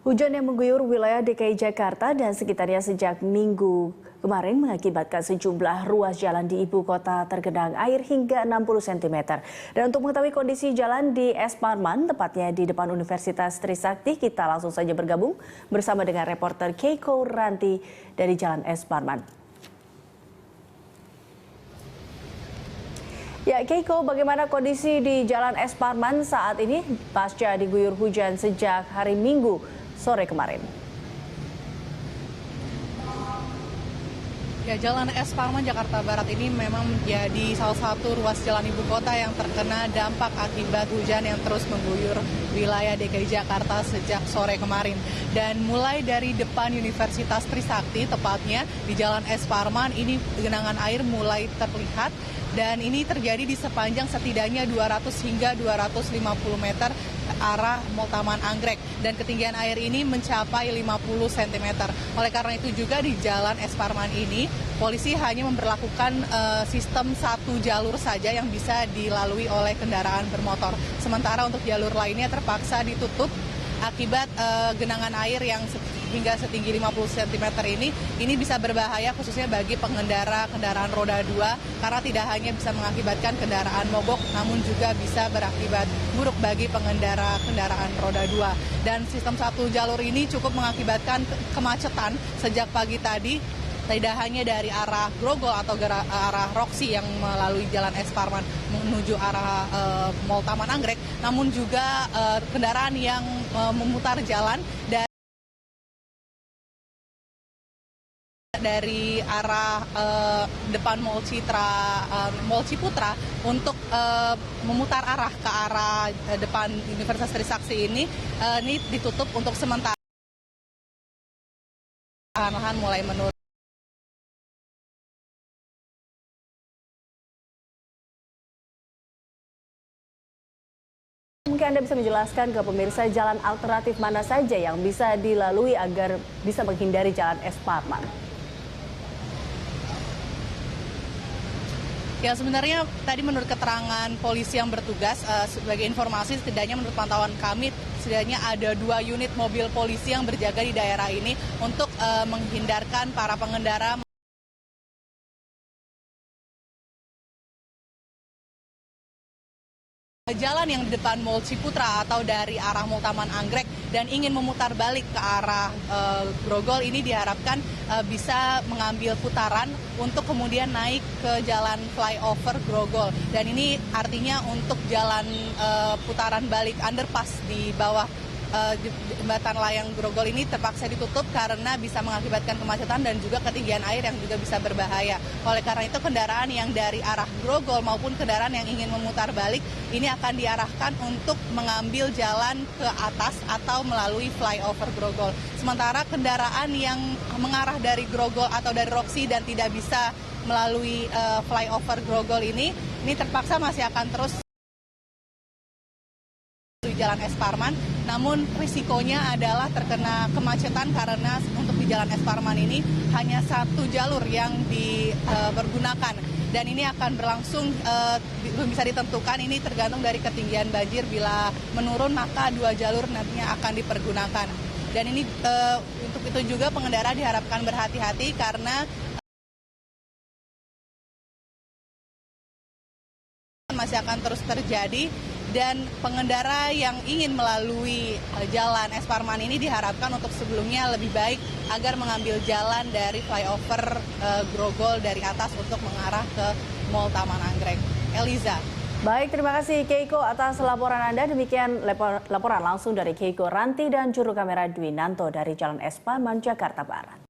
Hujan yang mengguyur wilayah DKI Jakarta dan sekitarnya sejak Minggu kemarin mengakibatkan sejumlah ruas jalan di ibu kota tergenang air hingga 60 cm. Dan untuk mengetahui kondisi jalan di Es Parman, tepatnya di depan Universitas Trisakti, kita langsung saja bergabung bersama dengan reporter Keiko Ranti dari Jalan Es Parman. Ya, Keiko, bagaimana kondisi di Jalan Es Parman saat ini pasca diguyur hujan sejak hari Minggu sore kemarin? Ya, Jalan Es Parman Jakarta Barat ini memang menjadi salah satu ruas jalan ibu kota yang terkena dampak akibat hujan yang terus mengguyur wilayah DKI Jakarta sejak sore kemarin. Dan mulai dari depan Universitas Trisakti, tepatnya di Jalan Es Parman, ini genangan air mulai terlihat. Dan ini terjadi di sepanjang setidaknya 200 hingga 250 meter arah Mall Taman Anggrek. Dan ketinggian air ini mencapai 50 cm. Oleh karena itu juga di Jalan Es Parman ini, polisi hanya memberlakukan sistem satu jalur saja yang bisa dilalui oleh kendaraan bermotor. Sementara untuk jalur lainnya terpaksa ditutup akibat genangan air yang hingga setinggi 50 cm ini bisa berbahaya khususnya bagi pengendara kendaraan roda 2 karena tidak hanya bisa mengakibatkan kendaraan mogok namun juga bisa berakibat buruk bagi pengendara kendaraan roda 2. Dan sistem satu jalur ini cukup mengakibatkan kemacetan sejak pagi tadi. Tidak hanya dari arah Grogol atau arah Roxy yang melalui Jalan Es Parman menuju arah Mall Taman Anggrek, namun juga kendaraan yang memutar jalan dari arah depan Mall Ciputra untuk memutar arah ke arah depan Universitas Trisakti ini ditutup untuk sementara. Lahan mulai menurun. Mungkin Anda bisa menjelaskan ke pemirsa jalan alternatif mana saja yang bisa dilalui agar bisa menghindari Jalan Es Parman? Ya, sebenarnya tadi menurut keterangan polisi yang bertugas, sebagai informasi setidaknya menurut pantauan kami, setidaknya ada 2 unit mobil polisi yang berjaga di daerah ini untuk menghindarkan para pengendara jalan yang di depan Mall Ciputra atau dari arah Mall Taman Anggrek dan ingin memutar balik ke arah Grogol. Ini diharapkan bisa mengambil putaran untuk kemudian naik ke jalan flyover Grogol. Dan ini artinya untuk jalan putaran balik underpass di bawah jembatan layang Grogol ini terpaksa ditutup karena bisa mengakibatkan kemacetan dan juga ketinggian air yang juga bisa berbahaya. Oleh karena itu kendaraan yang dari arah Grogol maupun kendaraan yang ingin memutar balik ini akan diarahkan untuk mengambil jalan ke atas atau melalui flyover Grogol. Sementara kendaraan yang mengarah dari Grogol atau dari Roxy dan tidak bisa melalui flyover Grogol ini terpaksa masih akan terus Jalan Es Parman, namun risikonya adalah terkena kemacetan karena untuk di Jalan Es Parman ini hanya satu jalur yang dipergunakan dan ini akan berlangsung belum bisa ditentukan, ini tergantung dari ketinggian banjir. Bila menurun maka 2 jalur nantinya akan dipergunakan dan ini untuk itu juga pengendara diharapkan berhati-hati karena masih akan terus terjadi. Dan pengendara yang ingin melalui Jalan Es Parman ini diharapkan untuk sebelumnya lebih baik agar mengambil jalan dari flyover Grogol dari atas untuk mengarah ke Mall Taman Anggrek. Eliza. Baik, terima kasih Keiko atas laporan Anda. Demikian laporan langsung dari Keiko Ranti dan juru kamera Dwi Nanto dari Jalan Es Parman, Jakarta Barat.